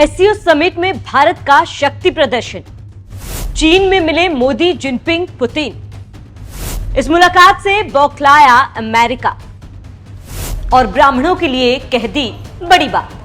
SCO summit में भारत का शक्ति प्रदर्शन। चीन में मिले मोदी, जिनपिंग, पुतिन। इस मुलाकात से बौखलाया अमेरिका और ब्राह्मणों के लिए कह दी बड़ी बात।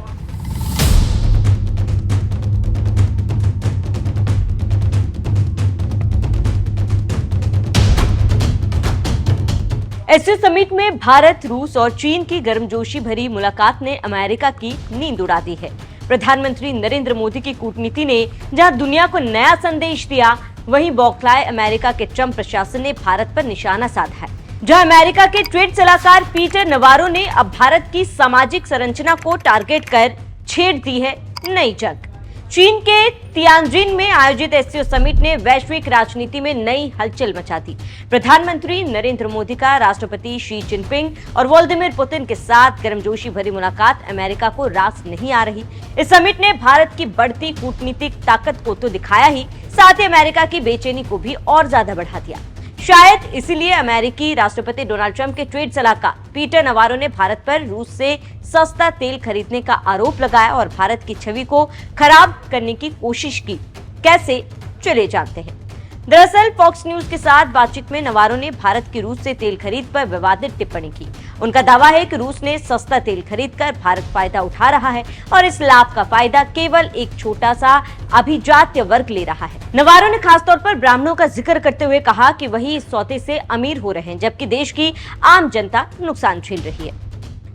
एससीओ समिट में भारत, रूस और चीन की गर्मजोशी भरी मुलाकात ने अमेरिका की नींद उड़ा दी है। प्रधानमंत्री नरेंद्र मोदी की कूटनीति ने जहां दुनिया को नया संदेश दिया, वहीं बौखलाए अमेरिका के ट्रंप प्रशासन ने भारत पर निशाना साधा है। जहां अमेरिका के ट्रेड सलाहकार पीटर नवारो ने अब भारत की सामाजिक संरचना को टारगेट कर छेड़ दी है नई जंग। चीन के तियानजिन में आयोजित एससीओ समिट ने वैश्विक राजनीति में नई हलचल मचा दी। प्रधानमंत्री नरेंद्र मोदी का राष्ट्रपति शी जिनपिंग और व्लादिमीर पुतिन के साथ गर्मजोशी भरी मुलाकात अमेरिका को रास नहीं आ रही। इस समिट ने भारत की बढ़ती कूटनीतिक ताकत को तो दिखाया ही, साथ ही अमेरिका की बेचैनी को भी और ज्यादा बढ़ा दिया। शायद इसीलिए अमेरिकी राष्ट्रपति डोनाल्ड ट्रंप के ट्रेड सलाहकार पीटर नवारो ने भारत पर रूस से सस्ता तेल खरीदने का आरोप लगाया और भारत की छवि को खराब करने की कोशिश की। कैसे, चलिए जानते हैं। दरअसल फॉक्स न्यूज के साथ बातचीत में नवारो ने भारत की रूस से तेल खरीद पर विवादित टिप्पणी की। उनका दावा है कि रूस ने सस्ता तेल खरीदकर भारत फायदा उठा रहा है और इस लाभ का फायदा केवल एक छोटा सा अभिजात्य वर्ग ले रहा है। नवारो ने खासतौर पर ब्राह्मणों का जिक्र करते हुए कहा कि वही इस सौदे से अमीर हो रहे हैं, जबकि देश की आम जनता नुकसान झेल रही है।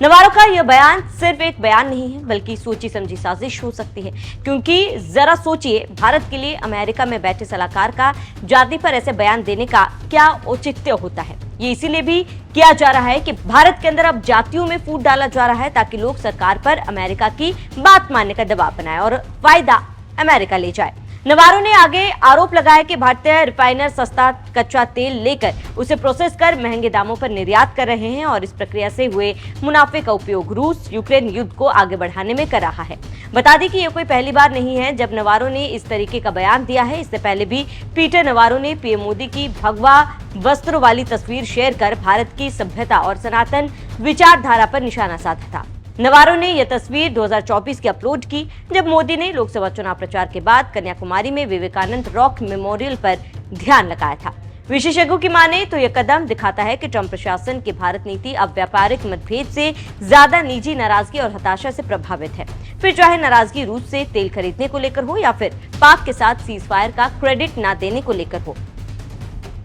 नवारो का यह बयान सिर्फ एक बयान नहीं है, बल्कि सोची समझी साजिश हो सकती है, क्योंकि जरा सोचिए, भारत के लिए अमेरिका में बैठे सलाहकार का जाति पर ऐसे बयान देने का क्या औचित्य होता है। ये इसीलिए भी किया जा रहा है कि भारत के अंदर अब जातियों में फूट डाला जा रहा है, ताकि लोग सरकार पर अमेरिका की बात मानने का दबाव बनाए और फायदा अमेरिका ले जाए। नवारो ने आगे आरोप लगाया कि भारतीय रिफाइनर सस्ता कच्चा तेल लेकर उसे प्रोसेस कर महंगे दामों पर निर्यात कर रहे हैं और इस प्रक्रिया से हुए मुनाफे का उपयोग रूस यूक्रेन युद्ध को आगे बढ़ाने में कर रहा है। बता दें कि ये कोई पहली बार नहीं है जब नवारो ने इस तरीके का बयान दिया है। इससे पहले भी पीटर नवारो ने पीएम मोदी की भगवा वस्त्रों वाली तस्वीर शेयर कर भारत की सभ्यता और सनातन विचारधारा पर निशाना साधा था। नवारो ने यह तस्वीर 2024 की अपलोड की, जब मोदी ने लोकसभा चुनाव प्रचार के बाद कन्याकुमारी में विवेकानंद रॉक मेमोरियल पर ध्यान लगाया था। विशेषज्ञों की माने तो यह कदम दिखाता है कि ट्रंप प्रशासन की भारत नीति अब व्यापारिक मतभेद से ज्यादा निजी नाराजगी और हताशा से प्रभावित है। फिर चाहे नाराजगी रूस से तेल खरीदने को लेकर हो या फिर पाक के साथ सीज फायर का क्रेडिट न देने को लेकर हो।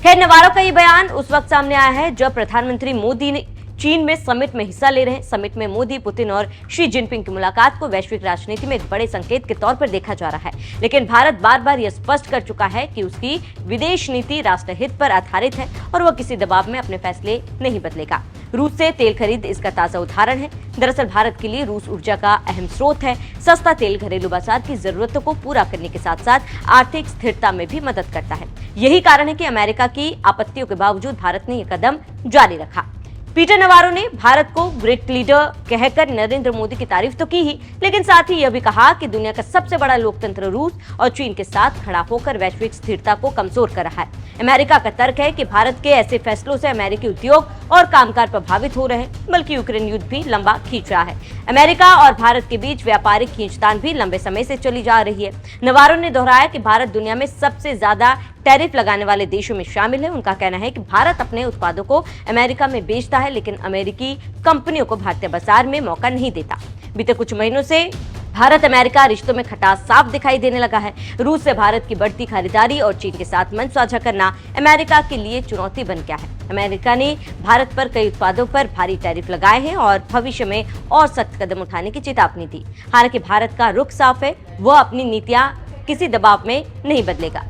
खैर, नवारो का ये बयान उस वक्त सामने आया है जब प्रधानमंत्री मोदी ने चीन में समिट में हिस्सा ले रहे हैं। समिट में मोदी, पुतिन और शी जिनपिंग की मुलाकात को वैश्विक राजनीति में एक बड़े संकेत के तौर पर देखा जा रहा है। लेकिन भारत बार बार यह स्पष्ट कर चुका है कि उसकी विदेश नीति राष्ट्रहित पर आधारित है और वह किसी दबाव में अपने फैसले नहीं बदलेगा। रूस से तेल खरीद इसका ताजा उदाहरण है। दरअसल भारत के लिए रूस ऊर्जा का अहम स्रोत है। सस्ता तेल घरेलू बाजार की जरूरतों को पूरा करने के साथ साथ आर्थिक स्थिरता में भी मदद करता है। यही कारण है कि अमेरिका की आपत्तियों के बावजूद भारत ने यह कदम जारी रखा। पीटर नवारो ने भारत को ग्रेट लीडर कहकर नरेंद्र मोदी की तारीफ तो की ही, लेकिन साथ ही यह भी कहा कि दुनिया का सबसे बड़ा लोकतंत्र रूस और चीन के साथ खड़ा होकर वैश्विक स्थिरता को कमजोर कर रहा है। अमेरिका का तर्क है कि भारत के ऐसे फैसलों से अमेरिकी उद्योग और कामकाज प्रभावित हो रहे हैं, बल्कि यूक्रेन युद्ध भी लंबा खींच रहा है। अमेरिका और भारत के बीच व्यापारिक खींचतान भी लंबे समय से चली जा रही है। नवारो ने दोहराया कि भारत दुनिया में सबसे ज्यादा टैरिफ लगाने वाले देशों में शामिल है। उनका कहना है कि भारत अपने उत्पादों को अमेरिका में बेचता है, लेकिन अमेरिकी कंपनियों को भारतीय बाजार में मौका नहीं देता। बीते कुछ महीनों से भारत अमेरिका रिश्तों में खटास साफ दिखाई देने लगा है। रूस से भारत की बढ़ती खरीदारी और चीन के साथ मंच साझा करना अमेरिका के लिए चुनौती बन गया है। अमेरिका ने भारत पर कई उत्पादों पर भारी टैरिफ लगाए हैं और भविष्य में और सख्त कदम उठाने की चेतावनी दी। हालांकि भारत का रुख साफ है, वह अपनी नीतियां किसी दबाव में नहीं बदलेगा।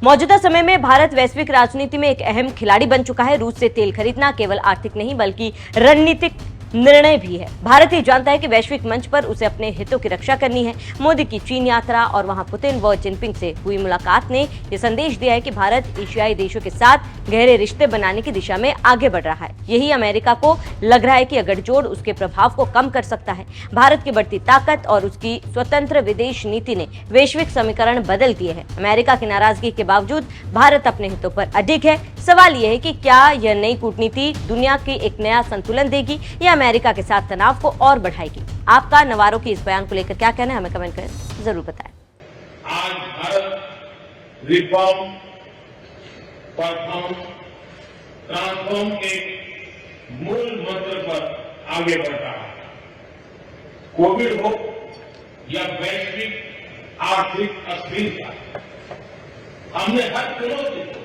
मौजूदा समय में भारत वैश्विक राजनीति में एक अहम खिलाड़ी बन चुका है। रूस से तेल खरीदना केवल आर्थिक नहीं बल्कि रणनीतिक निर्णय भी है। भारत ये जानता है कि वैश्विक मंच पर उसे अपने हितों की रक्षा करनी है। मोदी की चीन यात्रा और वहां पुतिन व जिनपिंग से हुई मुलाकात ने यह संदेश दिया है कि भारत एशियाई देशों के साथ गहरे रिश्ते बनाने की दिशा में आगे बढ़ रहा है। यही अमेरिका को लग रहा है कि गठजोड़ उसके प्रभाव को कम कर सकता है। भारत की बढ़ती ताकत और उसकी स्वतंत्र विदेश नीति ने वैश्विक समीकरण बदल दिए हैं। अमेरिका की नाराजगी के बावजूद भारत अपने हितों पर अडिग है। सवाल यह है कि क्या यह नई कूटनीति दुनिया के एक नया संतुलन देगी या अमेरिका के साथ तनाव को और बढ़ाएगी। आपका नवारो की इस बयान को लेकर क्या कहना है, हमें कमेंट करें। जरूर बताएं। आज भारत रिफॉर्म, परफॉर्म, ट्रांसफॉर्म के मूल मंत्र पर आगे बढ़ रहा है। कोविड हो या वैश्विक आर्थिक अस्थिरता, हमने हर चुनौती को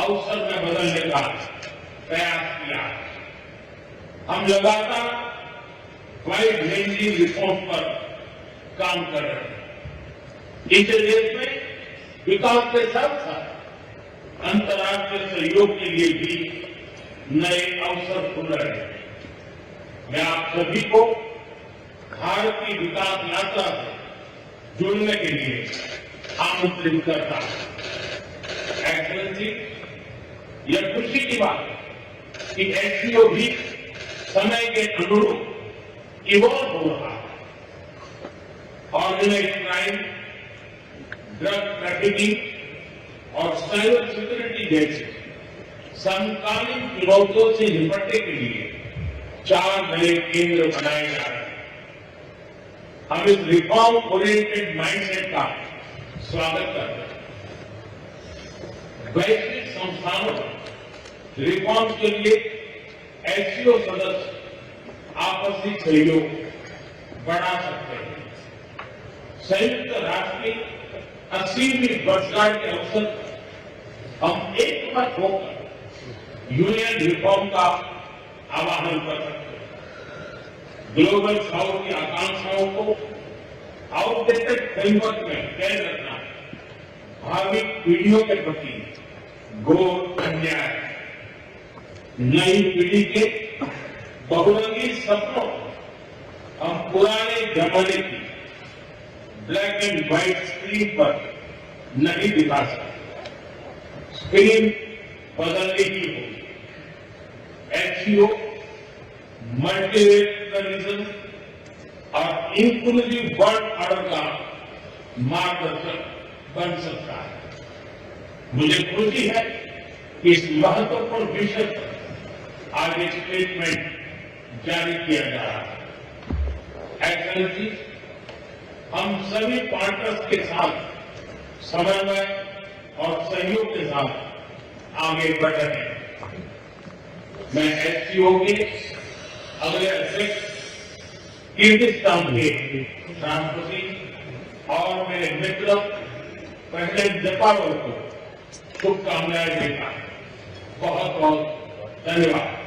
अवसर में बदलने का प्रयास किया। हम लगातार वाइड रेंजिंग रिफॉर्म पर काम कर रहे हैं। इस देश में विकास के साथ साथ अंतर्राष्ट्रीय सहयोग के लिए भी नए अवसर खुल रहे हैं। मैं आप सभी को भारत की विकास यात्रा से जुड़ने के लिए आमंत्रित करता हूं। एक्सेलेंसी, यह खुशी की बात है कि एससीओ भी समय के अनुरूप इवॉल्व हो रहा है। ऑर्गेनाइज्ड क्राइम, ड्रग ट्रैफिकिंग और साइबर सिक्योरिटी जैसे समकालीन चुनौतियों से निपटने के लिए 4 नए केंद्र बनाए जा रहे हैं। हम इस रिफॉर्म ओरिएंटेड माइंडसेट का स्वागत करते हैं। वैश्विक संस्थानों में रिफॉर्म के लिए एससीओ सदस्य आपसी सहयोग बढ़ा सकते हैं। संयुक्त राष्ट्र की 80वीं वर्षगांठ के अवसर पर हम एक मत होकर यूएन रिफॉर्म का आह्वान कर सकते हैं। ग्लोबल साउथ की आकांक्षाओं को आउटडेटेड फ्रेमवर्क में कैद रखना भावी पीढ़ियों के प्रति घोर अन्याय है। नई पीढ़ी के बहुरंगी सपनों को हम पुराने जमाने की ब्लैक एंड व्हाइट स्क्रीन पर नहीं दिखा सकते। स्क्रीन बदलने की होगी। एससीओ मल्टीलेटरलिज्म और इंक्लूसिव वर्ल्ड ऑर्डर का मार्गदर्शक बन सकता है। मुझे खुशी है कि इस महत्वपूर्ण विषय पर आज एक स्टेटमेंट जारी किया जा रहा है। एक्सेलेंसी, हम सभी पार्टनर्स के साथ समन्वय और सहयोग के साथ आगे बढ़ रहे हैं। मैं एससीओ के अगले अध्यक्ष किर्गिस्तान के राष्ट्रपति और मेरे मित्र प्रेसिडेंट जपारोव को शुभकामनाएं देता हूं। बहुत बहुत धन्यवाद।